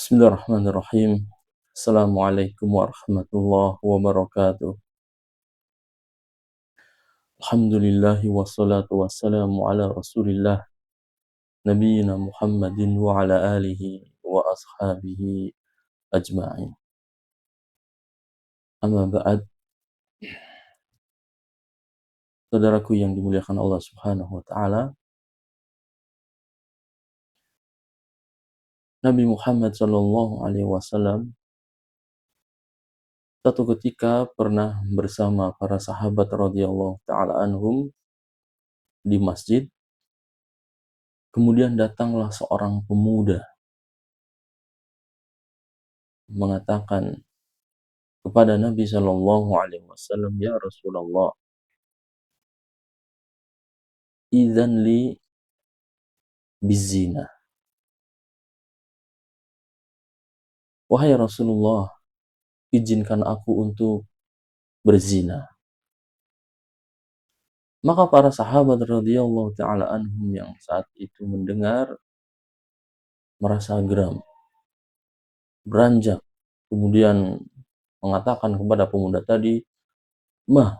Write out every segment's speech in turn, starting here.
Bismillahirrahmanirrahim. Assalamualaikum warahmatullahi wabarakatuh. Alhamdulillahi wassalatu wassalamu ala rasulillah Nabiyyina Muhammadin wa ala alihi wa ashabihi ajma'in. Amma ba'd. Saudaraku yang dimuliakan Allah Subhanahu wa taala, Nabi Muhammad sallallahu alaihi wasallam satu ketika pernah bersama para sahabat radhiyallahu taala anhum di masjid. Kemudian datanglah seorang pemuda mengatakan kepada Nabi Shallallahu Alaihi Wasallam, ya Rasulullah, idzan li bizina. Wahai Rasulullah, izinkan aku untuk berzina. Maka para sahabat radhiyallahu taala anhum yang saat itu mendengar merasa geram, beranjak, kemudian mengatakan kepada pemuda tadi, mah,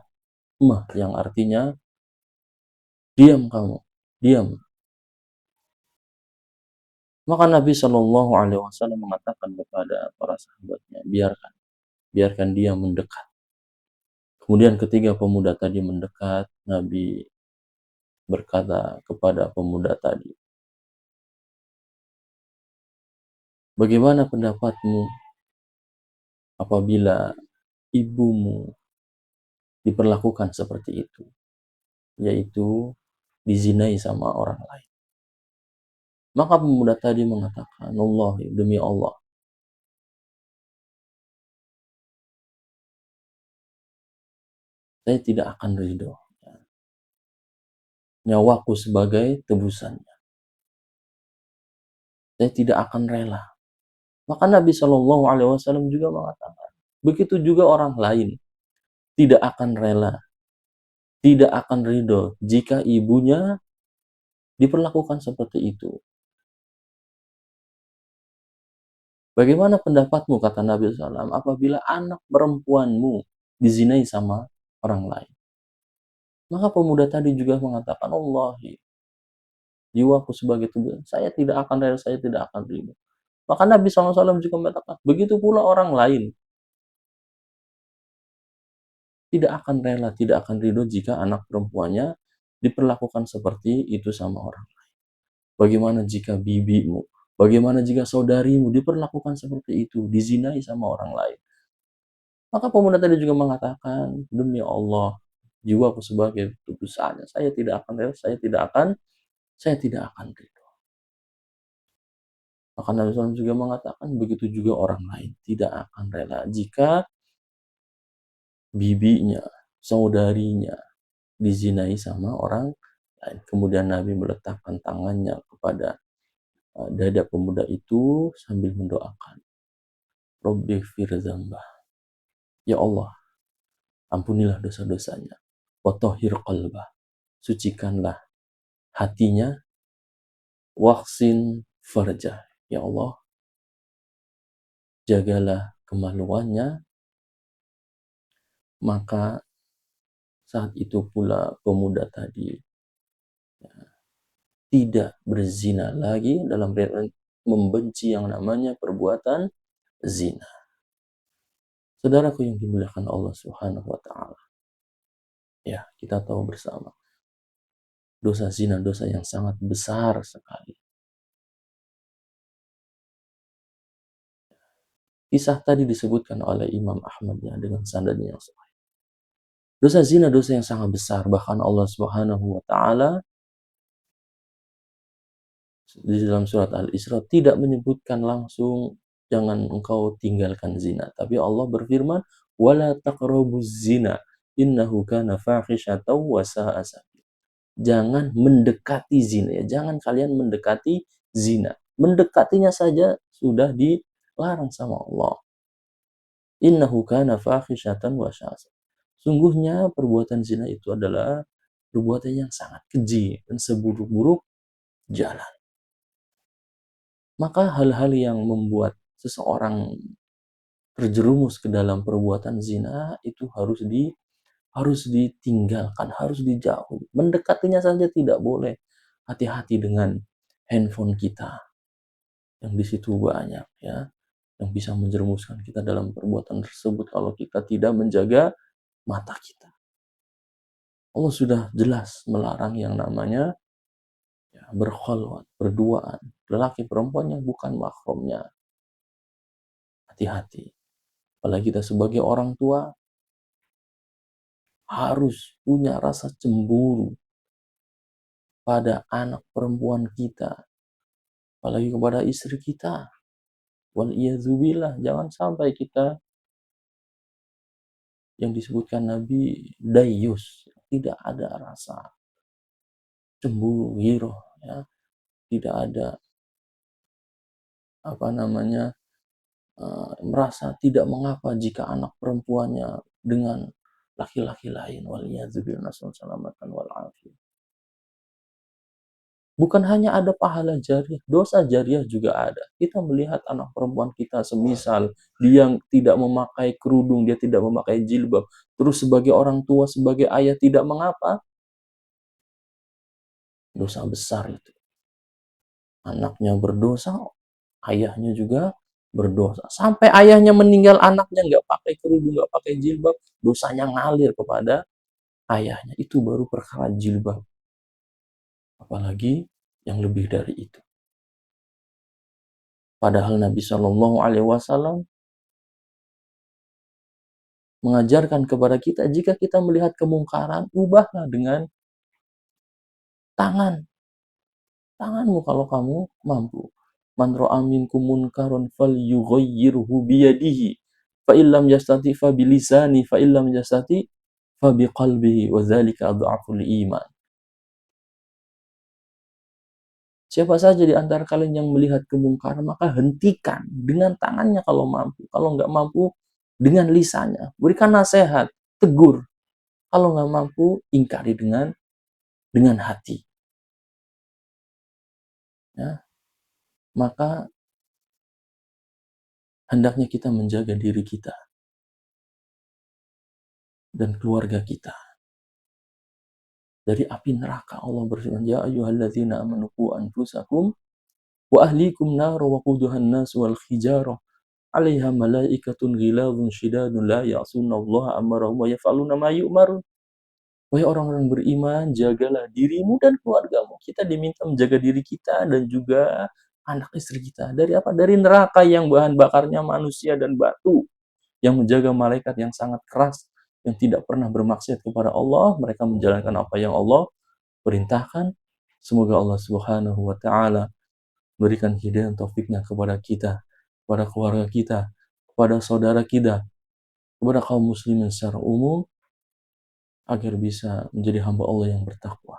yang artinya diam kamu, diam. Maka Nabi Shallallahu Alaihi Wasallam mengatakan kepada para sahabatnya, biarkan dia mendekat. Kemudian ketika pemuda tadi mendekat, Nabi berkata kepada pemuda tadi, bagaimana pendapatmu apabila ibumu diperlakukan seperti itu, yaitu dizinai sama orang lain? Maka pemuda tadi mengatakan, Allah, demi Allah, saya tidak akan ridho. Nyawaku sebagai tebusannya. Saya tidak akan rela. Maka Nabi Shallallahu Alaihi Wasallam juga mengatakan, begitu juga orang lain tidak akan rela, tidak akan ridho jika ibunya diperlakukan seperti itu. Bagaimana pendapatmu, kata Nabi SAW, apabila anak perempuanmu dizinai sama orang lain? Maka pemuda tadi juga mengatakan, Allahi, jiwaku sebagai tubuh, saya tidak akan rela, saya tidak akan ridho. Maka Nabi SAW juga mengatakan, begitu pula orang lain tidak akan rela, tidak akan ridho jika anak perempuannya diperlakukan seperti itu sama orang lain. Bagaimana jika bibimu, bagaimana jika saudarimu diperlakukan seperti itu, dizinai sama orang lain? Maka pemuda tadi juga mengatakan, demi Allah, jiwaku sebagai tubusannya, saya tidak akan rela, saya tidak akan ridho. Maka Nabi SAW juga mengatakan, begitu juga orang lain tidak akan rela jika bibinya, saudarinya dizinai sama orang lain. Kemudian Nabi meletakkan tangannya kepada dada pemuda itu sambil mendoakan, Rabbighfir dzambah, ya Allah, ampunilah dosa-dosanya, wa tahhir qalbah, sucikanlah hatinya, wahsin farjah, ya Allah, jagalah kemaluannya. Maka saat itu pula pemuda tadi tidak berzina lagi, dalam membenci yang namanya perbuatan zina. Saudaraku yang dimuliakan Allah Subhanahu wa taala. Ya, kita tahu bersama, dosa zina dosa yang sangat besar sekali. Kisah tadi disebutkan oleh Imam Ahmad ya, dengan sanadnya yang sahih. Dosa zina dosa yang sangat besar, bahkan Allah Subhanahu wa taala di dalam surat Al-Isra tidak menyebutkan langsung jangan engkau tinggalkan zina, tapi Allah berfirman, wala taqrabuz zina innahu kana fahishatan wa sa'a sabila. Jangan mendekati zina, ya, jangan kalian mendekati zina. Mendekatinya saja sudah dilarang sama Allah. Innahu kana fahishatan wa sa'a sabila. Sungguhnya perbuatan zina itu adalah perbuatan yang sangat keji dan seburuk-buruk jalan. Maka hal-hal yang membuat seseorang terjerumus ke dalam perbuatan zina, itu harus ditinggalkan, harus dijauhi. Mendekatinya saja tidak boleh. Hati-hati dengan handphone kita, yang di situ banyak ya, yang bisa menjerumuskan kita dalam perbuatan tersebut kalau kita tidak menjaga mata kita. Allah sudah jelas melarang yang namanya ya, berkhalwat, berduaan, lelaki perempuan yang bukan mahramnya. Hati-hati. Apalagi kita sebagai orang tua harus punya rasa cemburu pada anak perempuan kita, apalagi kepada istri kita. Waliyadzubillah, jangan sampai kita yang disebutkan Nabi dayus, tidak ada rasa cemburu, giroh, ya, tidak ada apa namanya merasa tidak mengapa jika anak perempuannya dengan laki-laki lain. Waliyadzubillah, nasallamatan wal afiyah. Bukan hanya ada pahala jariah, dosa jariah juga ada. Kita melihat anak perempuan kita semisal dia tidak memakai kerudung, dia tidak memakai jilbab, terus sebagai orang tua, sebagai ayah tidak mengapa, dosa besar itu. Anaknya berdosa, ayahnya juga berdosa. Sampai ayahnya meninggal, anaknya nggak pakai kerudung, nggak pakai jilbab, dosanya ngalir kepada ayahnya. Itu baru perkara jilbab. Apalagi yang lebih dari itu. Padahal Nabi Shallallahu Alaihi Wasallam mengajarkan kepada kita, jika kita melihat kemungkaran, ubahlah dengan tangan. Tanganmu kalau kamu mampu. Man ra'a minkum munkaron falyughayyirhu biyadihi. Fa illam yastati fa bilisani, fa illam yastati fa biqalbihi wa dzalika adhaful iman. Siapa saja di antara kalian yang melihat kemungkaran, maka hentikan dengan tangannya kalau mampu. Kalau nggak mampu, dengan lisannya. Berikan nasihat, tegur. Kalau nggak mampu, ingkari dengan hati. Ya. Maka hendaknya kita menjaga diri kita dan keluarga kita dari api neraka. Allah berfirman, ya ayyuhalladzina amanu qu anfusakum wa ahlikum nar wa quduhan nas wal hijarah 'alaiha malaikatun ghilazun syidadun la ya'sunallaha amarahum wa yaf'aluna ma yu'marun. Wahai orang-orang beriman, jagalah dirimu dan keluargamu. Kita diminta menjaga diri kita dan juga anak istri kita. Dari apa? Dari neraka yang bahan bakarnya manusia dan batu. Yang menjaga malaikat yang sangat keras, yang tidak pernah bermaksiat kepada Allah. Mereka menjalankan apa yang Allah perintahkan. Semoga Allah Subhanahu wa Ta'ala berikan hidayah taufiknya kepada kita, kepada keluarga kita, kepada saudara kita, kepada kaum muslimin secara umum, agar bisa menjadi hamba Allah yang bertakwa,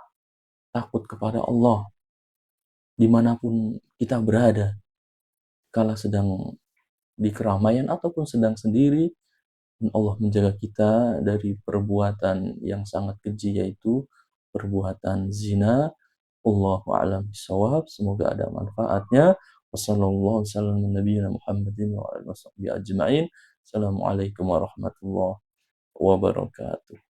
takut kepada Allah dimanapun kita berada, kala sedang di keramaian ataupun sedang sendiri. Dan Allah menjaga kita dari perbuatan yang sangat keji, yaitu perbuatan zina. Allahu a'lam bishawab. Semoga ada manfaatnya. Wassallallahu wasallam ala nabiyyina Muhammadin wa alihi washabbihi ajma'in. Assalamualaikum warahmatullahi wabarakatuh.